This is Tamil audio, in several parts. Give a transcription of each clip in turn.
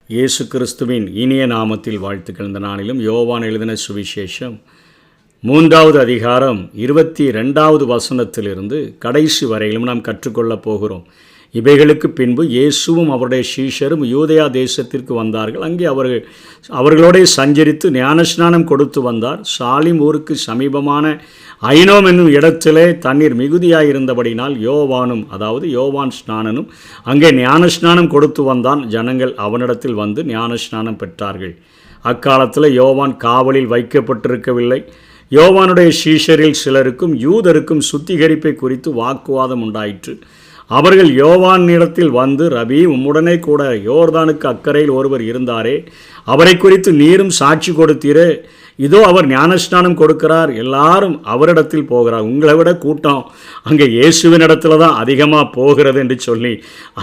இயேசு கிறிஸ்துவின் இனிய நாமத்தில் வாழ்த்துக்கள். இந்த நாளிலும் யோவான் எழுதின சுவிசேஷம் 3வது அதிகாரம் 22வது வசனத்திலிருந்து கடைசி வரையிலும் நாம் கற்றுக்கொள்ளப் போகிறோம். இவைகளுக்கு பின்பு இயேசுவும் அவருடைய சீஷரும் யூதேயா தேசத்திற்கு வந்தார்கள். அங்கே அவர்களோட சஞ்சரித்து ஞானஸ்நானம் கொடுத்து வந்தார். சாலிம் ஊருக்கு சமீபமான ஐனோம் என்னும் இடத்திலே தண்ணீர் மிகுதியாயிருந்தபடினால் யோவான் ஸ்நானனும் அங்கே ஞானஸ்நானம் கொடுத்து வந்தான். ஜனங்கள் அவனிடத்தில் வந்து ஞானஸ்நானம் பெற்றார்கள். அக்காலத்தில் யோவான் காவலில் வைக்கப்பட்டிருக்கவில்லை. யோவானுடைய சீஷரில் சிலருக்கும் யூதருக்கும் சுத்திகரிப்பை குறித்து வாக்குவாதம் உண்டாயிற்று. அவர்கள் யோவானிடத்தில் வந்து, ரபி, உம்முடனே கூட யோர்தானுக்கு அக்கறையில் ஒருவர் இருந்தாரே, அவரை குறித்து நீரும் சாட்சி கொடுத்தீரே, இதோ அவர் ஞானஸ்நானம் கொடுக்கிறார், எல்லாரும் அவரிடத்தில் போகிறார், உங்களை விட கூட்டம் அங்கே இயேசுவின் இடத்துல தான் அதிகமாக போகிறது என்று சொல்லி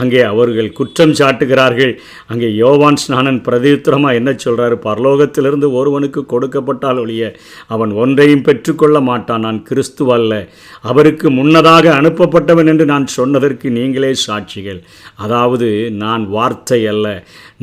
அங்கே அவர்கள் குற்றம் சாட்டுகிறார்கள். அங்கே யோவான் ஸ்நானன் பிரதியுத்தரமாக என்ன சொல்கிறார்? பரலோகத்திலிருந்து ஒருவனுக்கு கொடுக்கப்பட்டால் ஒழிய அவன் ஒன்றையும் பெற்றுக்கொள்ள மாட்டான். நான் கிறிஸ்து அல்ல, அவருக்கு முன்னதாக அனுப்பப்பட்டவன் என்று நான் சொன்னதற்கு நீங்களே சாட்சிகள். அதாவது நான் வார்த்தை அல்ல,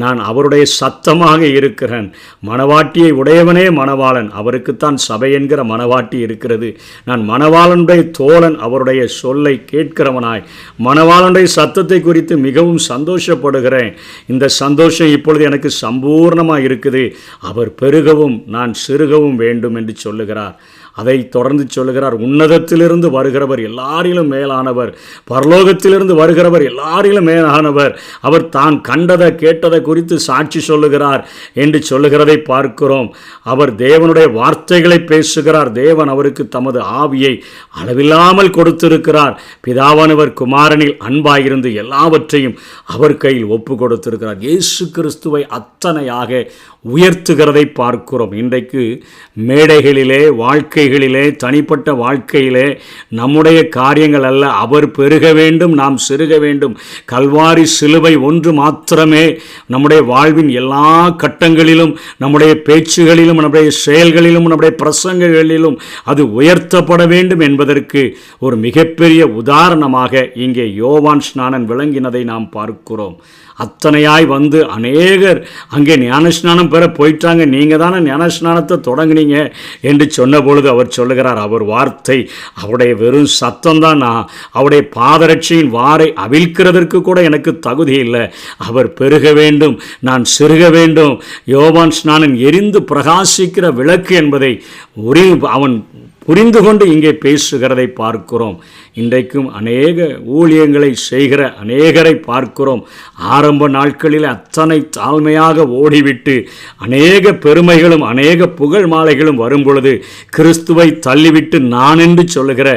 நான் அவருடைய சத்தமாக இருக்கிறேன். மணவாட்டியை உடையவனே மணவாளன், அவருக்குத்தான் சபை என்கிற மணவாட்டி இருக்கிறது. நான் மணவாளனுடைய தோழன், அவருடைய சொல்லை கேட்கிறவனாய் மணவாளனுடைய சத்தத்தை குறித்து மிகவும் சந்தோஷப்படுகிறேன். இந்த சந்தோஷம் இப்பொழுது எனக்கு சம்பூர்ணமாக இருக்குது. அவர் பெருகவும் நான் சிறுகவும் வேண்டும் என்று சொல்லுகிறார். அதை தொடர்ந்து சொல்லுகிறார், உன்னதத்திலிருந்து வருகிறவர் எல்லாரிலும் மேலானவர், பரலோகத்திலிருந்து வருகிறவர் எல்லாரிலும் மேலானவர், அவர் தான் கண்டதை கேட்டதை குறித்து சாட்சி சொல்லுகிறார் என்று சொல்லுகிறதை பார்க்கிறோம். அவர் தேவனுடைய வார்த்தைகளை பேசுகிறார். தேவன் அவருக்கு தமது ஆவியை அளவில்லாமல் கொடுத்திருக்கிறார். பிதாவானவர் குமாரனில் அன்பாயிருந்து எல்லாவற்றையும் அவர் கையில் ஒப்பு கொடுத்திருக்கிறார். இயேசு கிறிஸ்துவை அத்தனையாக உயர்த்துகிறதை பார்க்கிறோம். இன்றைக்கு மேடைகளிலே, வாழ்க்கைகளிலே, தனிப்பட்ட வாழ்க்கையிலே நம்முடைய காரியங்கள் அல்ல, அவர் பெருக வேண்டும், நாம் சிறுக வேண்டும். கல்வாரி சிலுவை ஒன்று மாத்திரமே நம்முடைய வாழ்வின் எல்லா கட்டங்களிலும், நம்முடைய பேச்சுகளிலும், நம்முடைய செயல்களிலும், நம்முடைய பிரசங்கங்களிலும் அது உயர்த்தப்பட வேண்டும் என்பதற்கு ஒரு மிகப்பெரிய உதாரணமாக இங்கே யோவான் ஸ்நானன் விளங்கினதை நாம் பார்க்கிறோம். அத்தனையாய் வந்து அநேகர் அங்கே ஞானஸ்நானம் பெற போயிட்டாங்க. நீங்கள் தானே ஞானஸ்நானத்தை தொடங்கினீங்க என்று சொன்ன பொழுது அவர் சொல்லுகிறார், அவர் வார்த்தை, அவருடைய வெறும் சத்தம்தான். நான் அவருடைய பாதரட்சியின் வாரை அவிழ்க்கிறதற்கு கூட எனக்கு தகுதி இல்லை. அவர் பெருக வேண்டும், நான் சிறுக வேண்டும். யோவான் ஸ்நானன் எரிந்து பிரகாசிக்கிற விளக்கு என்பதை அவன் புரிந்து கொண்டு இங்கே பேசுகிறதை பார்க்கிறோம். இன்றைக்கும் அநேக ஊழியங்களை செய்கிற அநேகரை பார்க்கிறோம். ஆரம்ப நாட்களில் அத்தனை தாழ்மையாக ஓடிவிட்டு அநேக பெருமைகளும் அநேக புகழ் மாலைகளும் வரும் பொழுது கிறிஸ்துவை தள்ளிவிட்டு நான் என்று சொல்லுகிற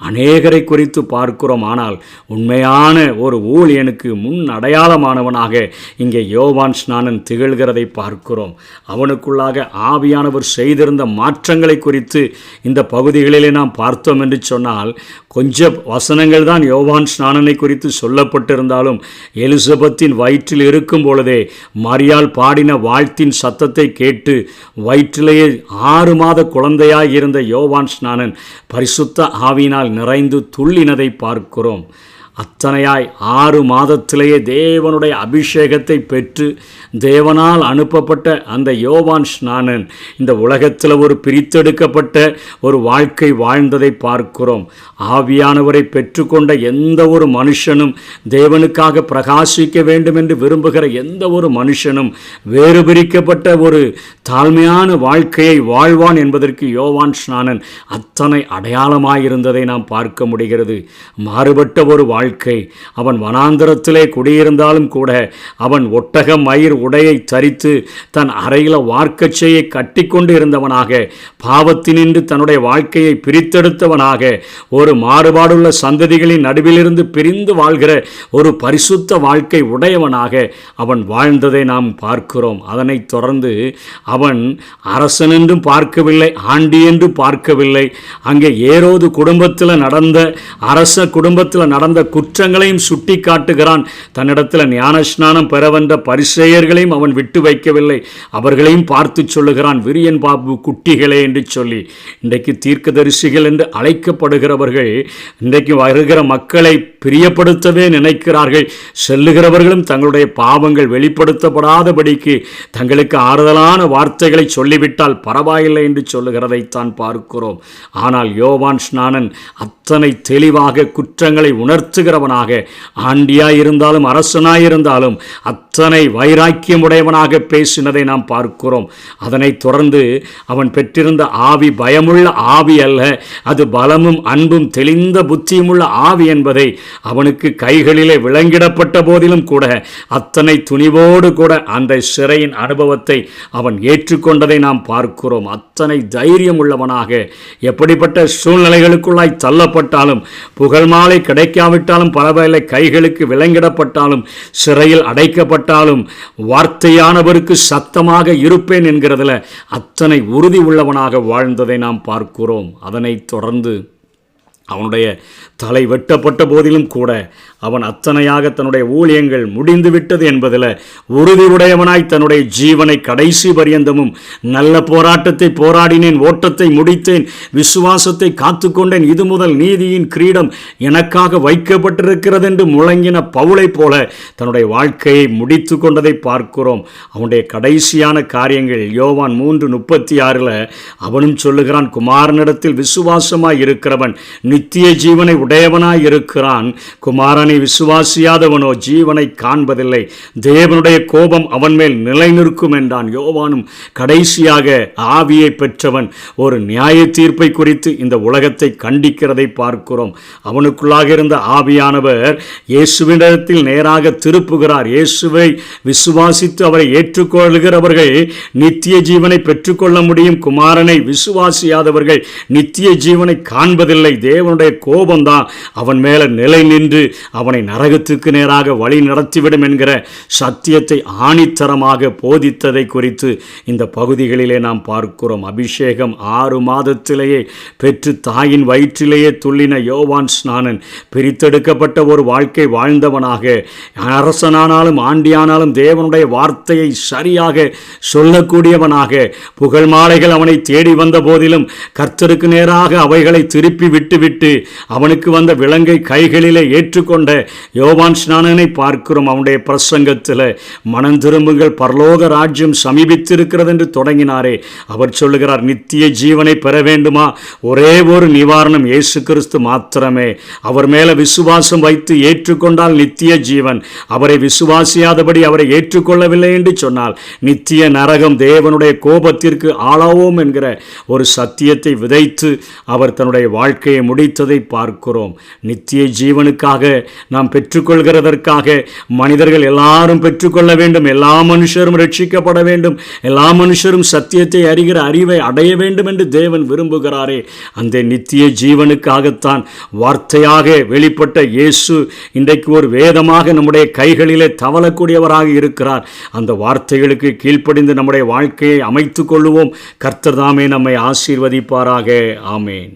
அநேகரை குறித்து பார்க்கிறோம். ஆனால் உண்மையான ஒரு ஊழியனுக்கு முன் அடையாளமானவனாக இங்கே யோவான் ஸ்நானன் திகழ்கிறதை பார்க்கிறோம். அவனுக்குள்ளாக ஆவியானவர் செய்திருந்த மாற்றங்களை குறித்து இந்த பகுதிகளிலே நாம் பார்த்தோம் என்று சொன்னால், கொஞ்ச வசனங்கள் தான் யோவான் ஸ்நானனை குறித்து சொல்லப்பட்டிருந்தாலும், எலிசபெத்தின் வயிற்றில் இருக்கும் பொழுதே மரியாள் பாடின வாழ்த்தின் சத்தத்தை கேட்டு வயிற்றிலேயே 6 மாத குழந்தையாய் இருந்த யோவான் ஸ்நானன் பரிசுத்த ஆவியினால் நிறைந்து துள்ளினதை பார்க்கிறோம். அத்தனையாய் 6 மாதத்திலேயே தேவனுடைய அபிஷேகத்தை பெற்று தேவனால் அனுப்பப்பட்ட அந்த யோவான் ஸ்நானன் இந்த உலகத்தில் ஒரு பிரித்தெடுக்கப்பட்ட ஒரு வாழ்க்கை வாழ்ந்ததை பார்க்கிறோம். ஆவியானவரை பெற்றுக்கொண்ட எந்த ஒரு மனுஷனும், தேவனுக்காக பிரகாசிக்க வேண்டும் என்று விரும்புகிற எந்த ஒரு மனுஷனும் வேறு பிரிக்கப்பட்ட ஒரு தாழ்மையான வாழ்க்கையை வாழ்வான் என்பதற்கு யோவான் ஸ்நானன் அத்தனை அடையாளமாயிருந்ததை நாம் பார்க்க முடிகிறது. மாறுபட்ட ஒரு வாழ்க்கை. அவன் வனாந்தரத்திலே குடியிருந்தாலும் கூட அவன் ஒட்டக மயிர் உடையை தரித்து தன் அறையில வார்க்கச்சையை கட்டி கொண்டு இருந்தவனாக, பாவத்தினின்று தன்னுடைய வாழ்க்கையை பிரித்தெடுத்தவனாக, ஒரு மாறுபாடுள்ள சந்ததிகளின் நடுவிலிருந்து பிரிந்து வாழ்கிற ஒரு பரிசுத்த வாழ்க்கை உடையவனாக அவன் வாழ்ந்ததை நாம் பார்க்கிறோம். அதனைத் தொடர்ந்து அவன் அரசன் என்றும் பார்க்கவில்லை, ஆண்டி என்று பார்க்கவில்லை. அங்கே ஏரோது குடும்பத்தில் நடந்த, அரச குடும்பத்தில் நடந்த குற்றங்களையும் சுட்டி காட்டுகிறான். தன்னிடத்தில் ஞானஸ்நானம் பெற வந்த பரிசேயர்களையும் அவன் விட்டு வைக்கவில்லை. அவர்களையும் பார்த்து சொல்லுகிறான், விரியன் பாபு குட்டிகளே என்று சொல்லி. இன்றைக்கு தீர்க்கதரிசிகள் என்று அழைக்கப்படுகிறவர்கள் இன்றைக்கு வருகிற மக்களை பிரியப்படுத்தவே நினைக்கிறார்கள். செல்லுகிறவர்களும் தங்களுடைய பாவங்கள் வெளிப்படுத்தப்படாதபடிக்கு தங்களுக்கு ஆறுதலான வார்த்தைகளை சொல்லிவிட்டால் பரவாயில்லை என்று சொல்லுகிறதைத்தான் பார்க்கிறோம். ஆனால் யோவான் ஸ்நானன் அத்தனை தெளிவாக குற்றங்களை உணர்த்துகிறவனாக, ஆண்டியாயிருந்தாலும் அரசனாயிருந்தாலும் அத்தனை வைராக்கியமுடையவனாக பேசினதை நாம் பார்க்கிறோம். அதனைத் தொடர்ந்து அவன் பெற்றிருந்த ஆவி பயமுள்ள ஆவி அல்ல, அது பலமும் அன்பும் தெளிந்த புத்தியுமுள்ள ஆவி என்பதை அவனுக்கு கைகளிலே விளங்கிடப்பட்ட போதிலும் கூட அத்தனை துணிவோடு கூட அந்த சிறையின் அனுபவத்தை அவன் ஏற்றுக்கொண்டதை நாம் பார்க்கிறோம். அத்தனை தைரியம் உள்ளவனாக எப்படிப்பட்ட சூழ்நிலைகளுக்குள்ளாய் தள்ளப்பட்டாலும், புகழ் மாலை கிடைக்காவிட்டாலும் பரவாயில்லை, கைகளுக்கு விளங்கிடப்பட்டாலும், சிறையில் அடைக்கப்பட்டாலும் வார்த்தையானவருக்கு சத்தமாக இருப்பேன் என்கிறதுல அத்தனை உறுதி உள்ளவனாக வாழ்ந்ததை நாம் பார்க்கிறோம். அதனைத் தொடர்ந்து அவனுடைய தலை வெட்டப்பட்ட போதிலும் கூட அவன் அத்தனையாக தன்னுடைய ஊழியங்கள் முடிந்து விட்டது என்பதில் உறுதி உடையவனாய் தன்னுடைய ஜீவனை கடைசி பரியந்தமும் நல்ல போராட்டத்தை போராடினேன், ஓட்டத்தை முடித்தேன், விசுவாசத்தை காத்துக்கொண்டேன், இது முதல் நீதியின் கிரீடம் எனக்காக வைக்கப்பட்டிருக்கிறது என்று முழங்கின பவுலை போல தன்னுடைய வாழ்க்கையை முடித்து கொண்டதை பார்க்கிறோம். அவனுடைய கடைசியான காரியங்கள் யோவான் 3:36 அவனும் சொல்லுகிறான், குமாரனிடத்தில் விசுவாசமாய் இருக்கிறவன் நித்திய ஜீவனை உடையவனாய் இருக்கிறான், குமாரனை விசுவாசியாதவனோ ஜீவனை காண்பதில்லை, தேவனுடைய கோபம் அவன் மேல் நிலை நிற்கும் என்றான். யோவானும் கடைசியாக ஆவியை பெற்றவன் ஒரு நியாய தீர்ப்பை குறித்து இந்த உலகத்தை கண்டிக்கிறதை பார்க்கிறோம். அவனுக்குள்ளாக இருந்த ஆவியானவர் இயேசுவினிடத்தில் நேராக திருப்புகிறார். இயேசுவை விசுவாசித்து அவரை ஏற்றுக்கொள்கிறவர்கள் நித்திய ஜீவனை பெற்றுக்கொள்ள முடியும், குமாரனை விசுவாசியாதவர்கள் நித்திய ஜீவனை காண்பதில்லை, தேவனுடைய கோபம்தான் அவன் மேல நிலை நின்று அவனை நரகத்துக்கு நேராக வழி நடத்திவிடும் என்கிற சத்தியத்தை ஆணித்தரமாக போதித்ததை குறித்து இந்த பகுதிகளிலே நாம் பார்க்கிறோம். அபிஷேகம் 6 மாதத்திலேயே பெற்று தாயின் வயிற்றிலேயே துள்ளின யோவான் ஸ்நானன் பிரித்தெடுக்கப்பட்ட ஒரு வாழ்க்கை வாழ்ந்தவனாக, அரசனானாலும் ஆண்டியானாலும் தேவனுடைய வார்த்தையை சரியாக சொல்லக்கூடியவனாக, புகழ் மாலைகள் அவனை தேடி வந்த போதிலும் கர்த்தருக்கு நேராக அவைகளை திருப்பி விட்டுவிட்டு அவனுக்கு வந்த விலங்கை கைகளிலே ஏற்றுக்கொண்ட யோவான் ஸ்நானனை பார்க்கிறோம். அவனுடைய பிரசங்கத்தில் மனம் திரும்புங்கள், பரலோக ராஜ்யம் சமீபித்திருக்கிறது என்று தொடங்கினாரே. அவர் சொல்லுகிறார், நித்திய ஜீவனை பெற வேண்டுமா, ஒரே ஒரு நிவாரணம் இயேசு கிறிஸ்து மாத்திரமே. அவர் மேல விசுவாசம் வைத்து ஏற்றுக்கொண்டால் நித்திய ஜீவன், அவரை விசுவாசியாதபடி அவரை ஏற்றுக்கொள்ளவில்லை என்று சொன்னால் நித்திய நரகம், தேவனுடைய கோபத்திற்கு ஆளாவோம் என்கிற ஒரு சத்தியத்தை விதைத்து அவர் தன்னுடைய வாழ்க்கையை முடித்ததை பார்க்கிறோம். நித்திய ஜீவனுக்காக நாம் பெற்றுக்கொள்கிறதற்காக மனிதர்கள் எல்லாரும் பெற்றுக்கொள்ள வேண்டும், எல்லா மனுஷரும் ரட்சிக்கப்பட வேண்டும், எல்லா மனுஷரும் சத்தியத்தை அறிகிற அறிவை அடைய வேண்டும் என்று தேவன் விரும்புகிறாரே. அந்த நித்திய ஜீவனுக்காகத்தான் வார்த்தையாக வெளிப்பட்ட இயேசு இன்றைக்கு ஒரு வேதமாக நம்முடைய கைகளிலே தவளக்கூடியவராக இருக்கிறார். அந்த வார்த்தைகளுக்கு கீழ்ப்படிந்து நம்முடைய வாழ்க்கையை அமைத்துக் கொள்ளுவோம். கர்த்தர் தாமே நம்மை ஆசீர்வதிப்பாராக. ஆமேன்.